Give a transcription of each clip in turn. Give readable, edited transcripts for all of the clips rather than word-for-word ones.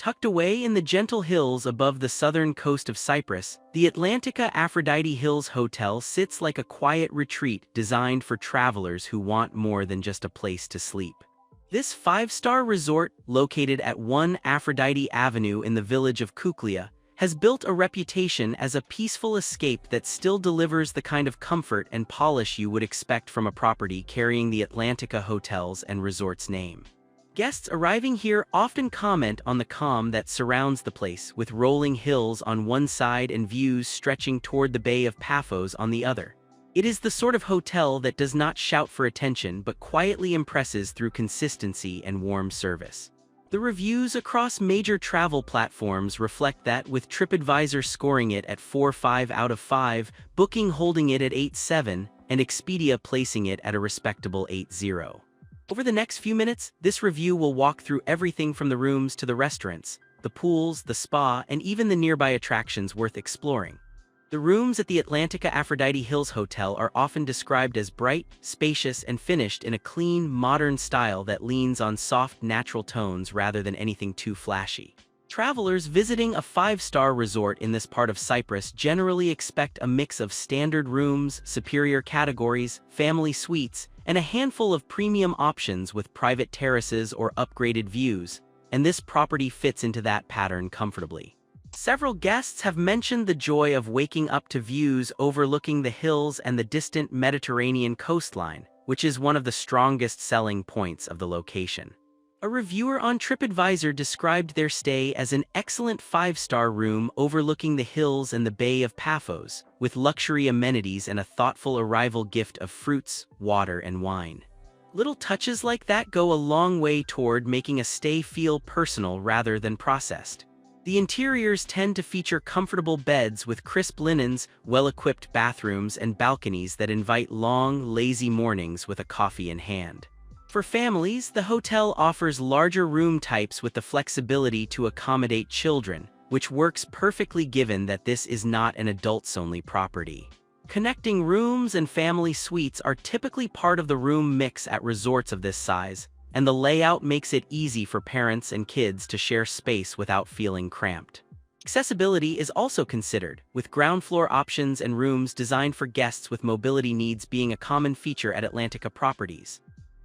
Tucked away in the gentle hills above the southern coast of Cyprus, the Atlantica Aphrodite Hills Hotel sits like a quiet retreat designed for travelers who want more than just a place to sleep. This five-star resort, located at 1 Aphrodite Avenue in the village of Kouklia, has built a reputation as a peaceful escape that still delivers the kind of comfort and polish you would expect from a property carrying the Atlantica Hotels and Resorts name. Guests arriving here often comment on the calm that surrounds the place, with rolling hills on one side and views stretching toward the Bay of Paphos on the other. It is the sort of hotel that does not shout for attention but quietly impresses through consistency and warm service. The reviews across major travel platforms reflect that, with TripAdvisor scoring it at 4.5 out of 5, Booking holding it at 8.7, and Expedia placing it at a respectable 8.0. Over the next few minutes, this review will walk through everything from the rooms to the restaurants, the pools, the spa, and even the nearby attractions worth exploring. The rooms at the Atlantica Aphrodite Hills Hotel are often described as bright, spacious, and finished in a clean, modern style that leans on soft, natural tones rather than anything too flashy. Travelers visiting a five-star resort in this part of Cyprus generally expect a mix of standard rooms, superior categories, family suites, and a handful of premium options with private terraces or upgraded views, and this property fits into that pattern comfortably. Several guests have mentioned the joy of waking up to views overlooking the hills and the distant Mediterranean coastline, which is one of the strongest selling points of the location. A reviewer on TripAdvisor described their stay as an excellent five-star room overlooking the hills and the Bay of Paphos, with luxury amenities and a thoughtful arrival gift of fruits, water, and wine. Little touches like that go a long way toward making a stay feel personal rather than processed. The interiors tend to feature comfortable beds with crisp linens, well-equipped bathrooms, and balconies that invite long, lazy mornings with a coffee in hand. For families, the hotel offers larger room types with the flexibility to accommodate children, which works perfectly given that this is not an adults-only property. Connecting rooms and family suites are typically part of the room mix at resorts of this size, and the layout makes it easy for parents and kids to share space without feeling cramped. Accessibility is also considered, with ground floor options and rooms designed for guests with mobility needs being a common feature at Atlantica properties.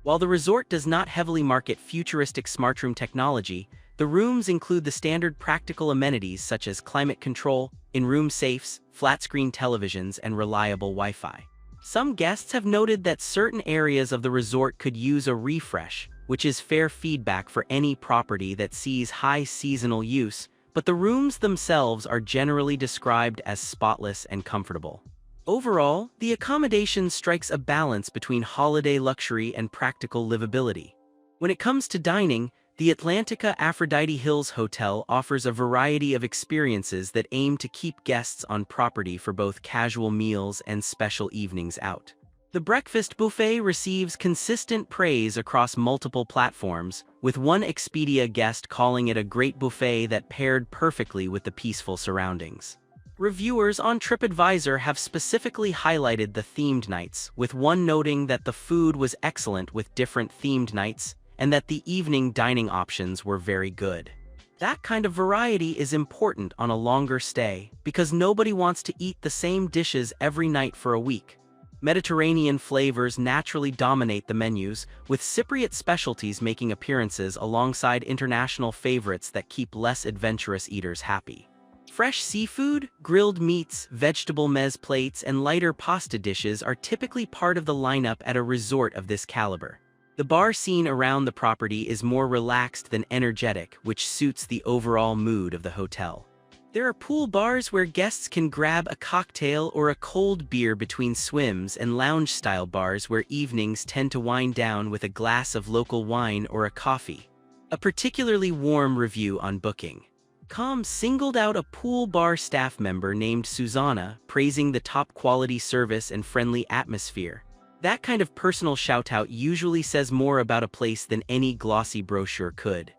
While the resort does not heavily market futuristic smartroom technology, the rooms include the standard practical amenities such as climate control, in-room safes, flat-screen televisions, and reliable Wi-Fi. Some guests have noted that certain areas of the resort could use a refresh, which is fair feedback for any property that sees high seasonal use, but the rooms themselves are generally described as spotless and comfortable. Overall, the accommodation strikes a balance between holiday luxury and practical livability. When it comes to dining, the Atlantica Aphrodite Hills Hotel offers a variety of experiences that aim to keep guests on property for both casual meals and special evenings out. The breakfast buffet receives consistent praise across multiple platforms, with one Expedia guest calling it a great buffet that paired perfectly with the peaceful surroundings. Reviewers on TripAdvisor have specifically highlighted the themed nights, with one noting that the food was excellent with different themed nights, and that the evening dining options were very good. That kind of variety is important on a longer stay, because nobody wants to eat the same dishes every night for a week. Mediterranean flavors naturally dominate the menus, with Cypriot specialties making appearances alongside international favorites that keep less adventurous eaters happy. Fresh seafood, grilled meats, vegetable meze plates, and lighter pasta dishes are typically part of the lineup at a resort of this caliber. The bar scene around the property is more relaxed than energetic, which suits the overall mood of the hotel. There are pool bars where guests can grab a cocktail or a cold beer between swims, and lounge-style bars where evenings tend to wind down with a glass of local wine or a coffee. A particularly warm review on Booking.com singled out a pool bar staff member named Susanna, praising the top-quality service and friendly atmosphere. That kind of personal shout-out usually says more about a place than any glossy brochure could.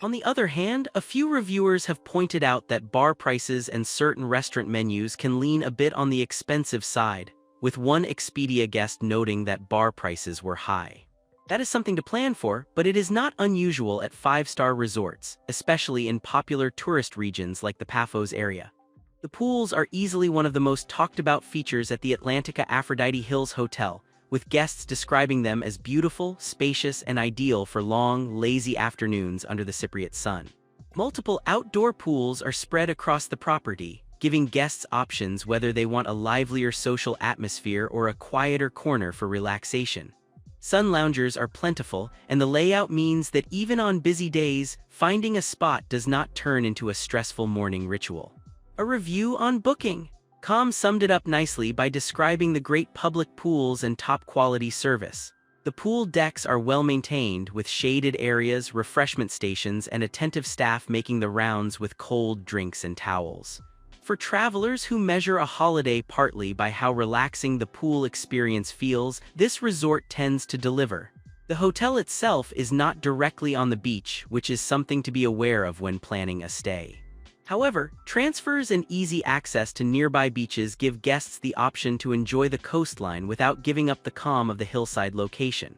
On the other hand, a few reviewers have pointed out that bar prices and certain restaurant menus can lean a bit on the expensive side, with one Expedia guest noting that bar prices were high. That is something to plan for, but it is not unusual at five-star resorts, especially in popular tourist regions like the Paphos area. The pools are easily one of the most talked-about features at the Atlantica Aphrodite Hills Hotel, with guests describing them as beautiful, spacious, and ideal for long, lazy afternoons under the Cypriot sun. Multiple outdoor pools are spread across the property, giving guests options whether they want a livelier social atmosphere or a quieter corner for relaxation. Sun loungers are plentiful, and the layout means that even on busy days, finding a spot does not turn into a stressful morning ritual. A review on booking. Com summed it up nicely by describing the great public pools and top-quality service. The pool decks are well-maintained, with shaded areas, refreshment stations, and attentive staff making the rounds with cold drinks and towels. For travelers who measure a holiday partly by how relaxing the pool experience feels, this resort tends to deliver. The hotel itself is not directly on the beach, which is something to be aware of when planning a stay. However, transfers and easy access to nearby beaches give guests the option to enjoy the coastline without giving up the calm of the hillside location.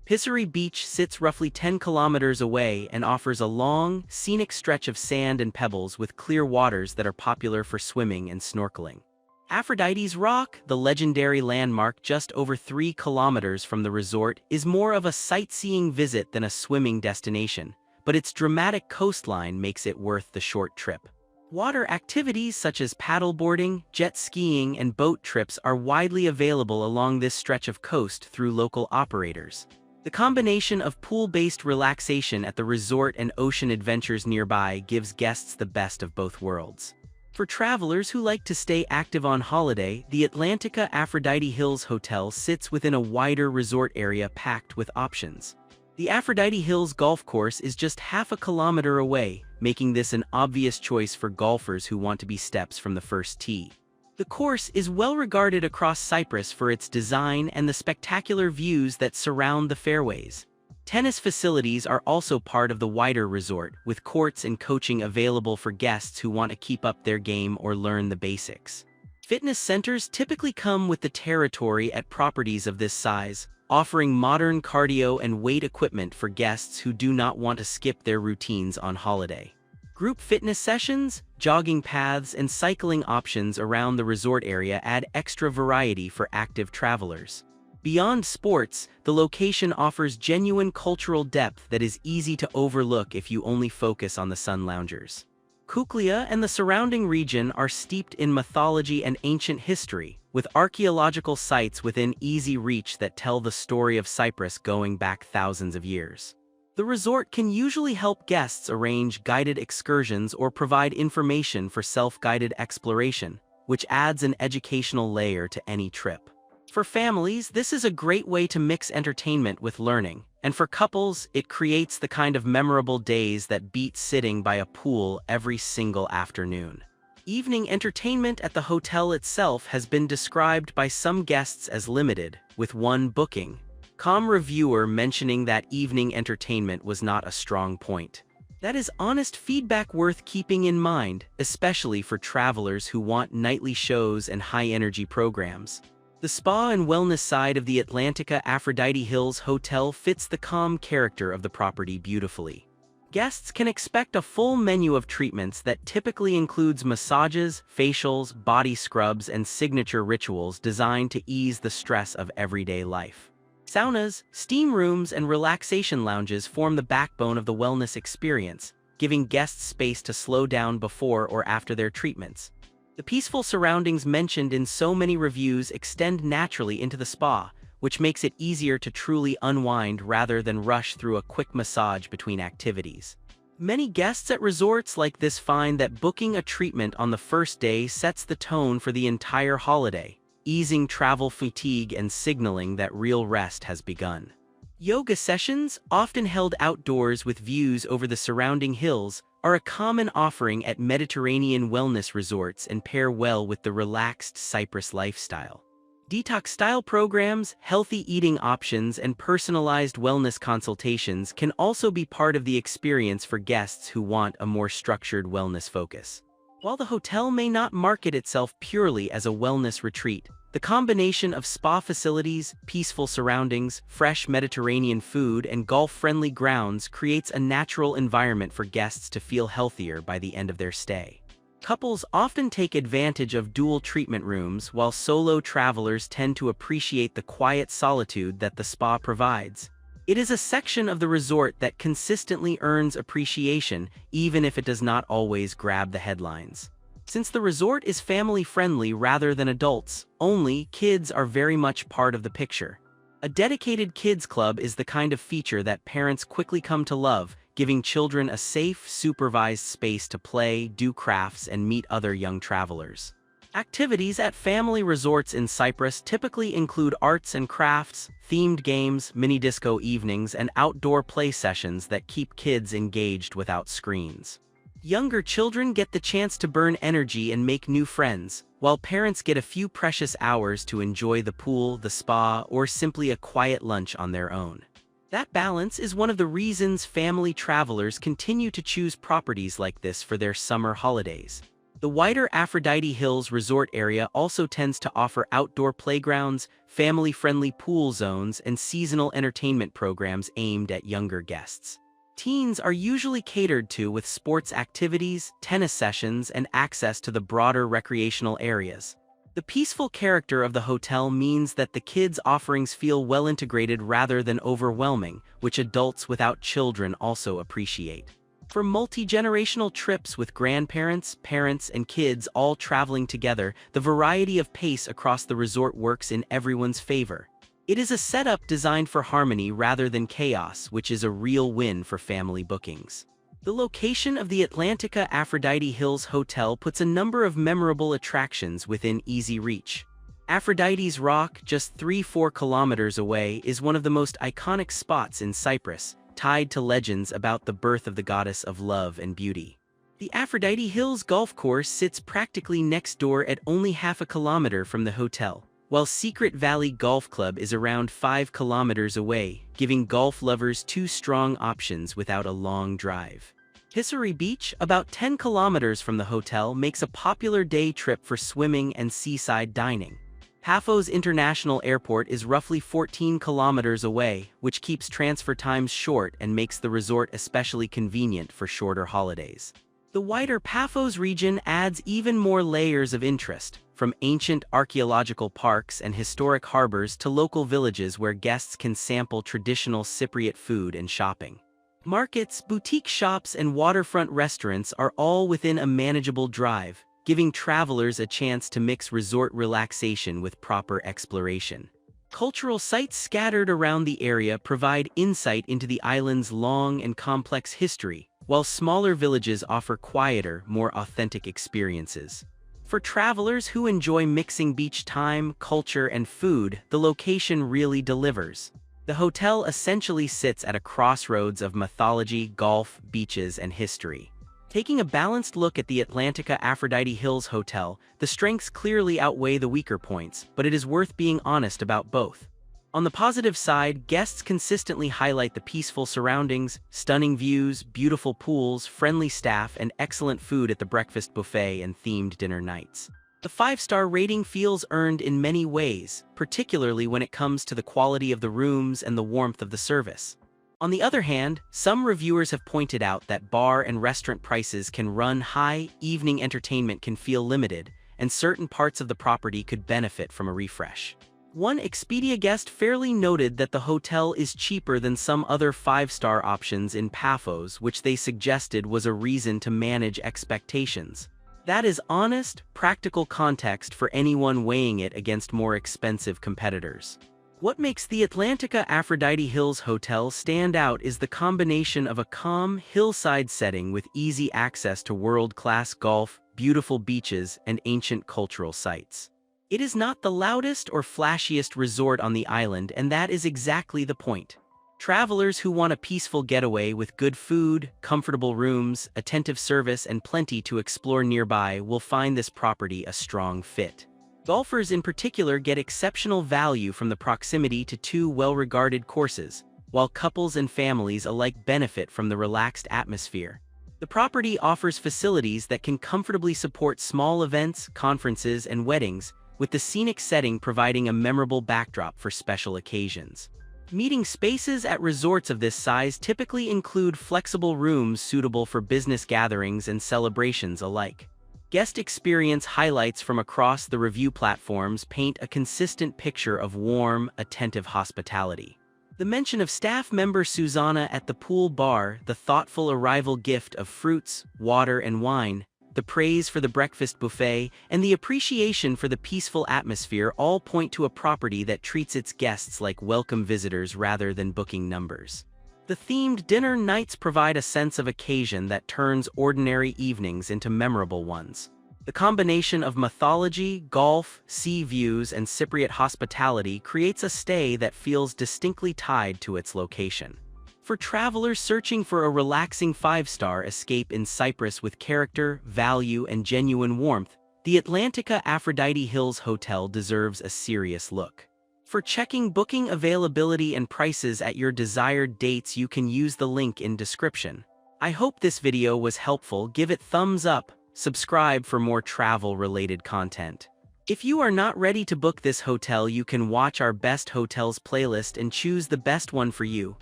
Pisari Beach sits roughly 10 kilometers away and offers a long, scenic stretch of sand and pebbles with clear waters that are popular for swimming and snorkeling. Aphrodite's Rock, the legendary landmark just over 3 kilometers from the resort, is more of a sightseeing visit than a swimming destination, but its dramatic coastline makes it worth the short trip. Water activities such as paddleboarding, jet skiing, and boat trips are widely available along this stretch of coast through local operators. The combination of pool-based relaxation at the resort and ocean adventures nearby gives guests the best of both worlds. For travelers who like to stay active on holiday, the Atlantica Aphrodite Hills Hotel sits within a wider resort area packed with options. The Aphrodite Hills Golf Course is just half a kilometer away, making this an obvious choice for golfers who want to be steps from the first tee. The course is well regarded across Cyprus for its design and the spectacular views that surround the fairways. Tennis facilities are also part of the wider resort, with courts and coaching available for guests who want to keep up their game or learn the basics. Fitness centers typically come with the territory at properties of this size, offering modern cardio and weight equipment for guests who do not want to skip their routines on holiday. Group fitness sessions, jogging paths, and cycling options around the resort area add extra variety for active travelers. Beyond sports, the location offers genuine cultural depth that is easy to overlook if you only focus on the sun loungers. Kouklia and the surrounding region are steeped in mythology and ancient history, with archaeological sites within easy reach that tell the story of Cyprus going back thousands of years. The resort can usually help guests arrange guided excursions or provide information for self-guided exploration, which adds an educational layer to any trip. For families, this is a great way to mix entertainment with learning, and for couples, it creates the kind of memorable days that beat sitting by a pool every single afternoon. Evening entertainment at the hotel itself has been described by some guests as limited, with one booking. Reviewer mentioning that evening entertainment was not a strong point. That is honest feedback worth keeping in mind, especially for travelers who want nightly shows and high-energy programs. The spa and wellness side of the Atlantica Aphrodite Hills Hotel fits the calm character of the property beautifully. Guests can expect a full menu of treatments that typically includes massages, facials, body scrubs, and signature rituals designed to ease the stress of everyday life. Saunas, steam rooms, and relaxation lounges form the backbone of the wellness experience, giving guests space to slow down before or after their treatments. The peaceful surroundings mentioned in so many reviews extend naturally into the spa, which makes it easier to truly unwind rather than rush through a quick massage between activities. Many guests at resorts like this find that booking a treatment on the first day sets the tone for the entire holiday, easing travel fatigue and signaling that real rest has begun. Yoga sessions, often held outdoors with views over the surrounding hills, are a common offering at Mediterranean wellness resorts and pair well with the relaxed Cyprus lifestyle. Detox-style programs, healthy eating options, and personalized wellness consultations can also be part of the experience for guests who want a more structured wellness focus. While the hotel may not market itself purely as a wellness retreat, The combination of spa facilities, peaceful surroundings, fresh Mediterranean food, and golf-friendly grounds creates a natural environment for guests to feel healthier by the end of their stay. Couples often take advantage of dual treatment rooms, while solo travelers tend to appreciate the quiet solitude that the spa provides. It is a section of the resort that consistently earns appreciation, even if it does not always grab the headlines. Since the resort is family-friendly rather than adults only, kids are very much part of the picture. A dedicated kids club is the kind of feature that parents quickly come to love, giving children a safe, supervised space to play, do crafts, and meet other young travelers. Activities at family resorts in Cyprus typically include arts and crafts, themed games, mini-disco evenings, and outdoor play sessions that keep kids engaged without screens. Younger children get the chance to burn energy and make new friends, while parents get a few precious hours to enjoy the pool, the spa, or simply a quiet lunch on their own. That balance is one of the reasons family travelers continue to choose properties like this for their summer holidays. The wider Aphrodite Hills resort area also tends to offer outdoor playgrounds, family-friendly pool zones, and seasonal entertainment programs aimed at younger guests. Teens are usually catered to with sports activities, tennis sessions, and access to the broader recreational areas. The peaceful character of the hotel means that the kids' offerings feel well integrated rather than overwhelming, which adults without children also appreciate. For multi-generational trips with grandparents, parents, and kids all traveling together, the variety of pace across the resort works in everyone's favor. It is a setup designed for harmony rather than chaos, which is a real win for family bookings. The location of the Atlantica Aphrodite Hills Hotel puts a number of memorable attractions within easy reach. Aphrodite's Rock, just 3–4 kilometers away, is one of the most iconic spots in Cyprus, tied to legends about the birth of the goddess of love and beauty. The Aphrodite Hills golf course sits practically next door at only half a kilometer from the hotel, while Secret Valley Golf Club is around 5 kilometers away, giving golf lovers two strong options without a long drive. Hisari Beach, about 10 kilometers from the hotel, makes a popular day trip for swimming and seaside dining. Paphos International Airport is roughly 14 kilometers away, which keeps transfer times short and makes the resort especially convenient for shorter holidays. The wider Paphos region adds even more layers of interest, from ancient archaeological parks and historic harbors to local villages where guests can sample traditional Cypriot food and shopping. Markets, boutique shops, and waterfront restaurants are all within a manageable drive, giving travelers a chance to mix resort relaxation with proper exploration. Cultural sites scattered around the area provide insight into the island's long and complex history, while smaller villages offer quieter, more authentic experiences. For travelers who enjoy mixing beach time, culture, and food, the location really delivers. The hotel essentially sits at a crossroads of mythology, golf, beaches, and history. Taking a balanced look at the Atlantica Aphrodite Hills Hotel, the strengths clearly outweigh the weaker points, but it is worth being honest about both. On the positive side, guests consistently highlight the peaceful surroundings, stunning views, beautiful pools, friendly staff, and excellent food at the breakfast buffet and themed dinner nights. The 5-star rating feels earned in many ways, particularly when it comes to the quality of the rooms and the warmth of the service. On the other hand, some reviewers have pointed out that bar and restaurant prices can run high, evening entertainment can feel limited, and certain parts of the property could benefit from a refresh. One Expedia guest fairly noted that the hotel is cheaper than some other 5-star options in Paphos, which they suggested was a reason to manage expectations. That is honest, practical context for anyone weighing it against more expensive competitors. What makes the Atlantica Aphrodite Hills Hotel stand out is the combination of a calm, hillside setting with easy access to world-class golf, beautiful beaches, and ancient cultural sites. It is not the loudest or flashiest resort on the island, and that is exactly the point. Travelers who want a peaceful getaway with good food, comfortable rooms, attentive service, and plenty to explore nearby will find this property a strong fit. Golfers in particular get exceptional value from the proximity to two well-regarded courses, while couples and families alike benefit from the relaxed atmosphere. The property offers facilities that can comfortably support small events, conferences, and weddings, with the scenic setting providing a memorable backdrop for special occasions. Meeting spaces at resorts of this size typically include flexible rooms suitable for business gatherings and celebrations alike. Guest experience highlights from across the review platforms paint a consistent picture of warm, attentive hospitality. The mention of staff member Susanna at the pool bar, the thoughtful arrival gift of fruits, water, and wine, the praise for the breakfast buffet, and the appreciation for the peaceful atmosphere all point to a property that treats its guests like welcome visitors rather than booking numbers. The themed dinner nights provide a sense of occasion that turns ordinary evenings into memorable ones. The combination of mythology, golf, sea views, and Cypriot hospitality creates a stay that feels distinctly tied to its location. For travelers searching for a relaxing five-star escape in Cyprus with character, value, and genuine warmth, the Atlantica Aphrodite Hills Hotel deserves a serious look. For checking booking availability and prices at your desired dates, you can use the link in description. I hope this video was helpful. Give it thumbs up, subscribe for more travel-related content. If you are not ready to book this hotel, you can watch our best hotels playlist and choose the best one for you.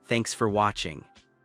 Thanks for watching.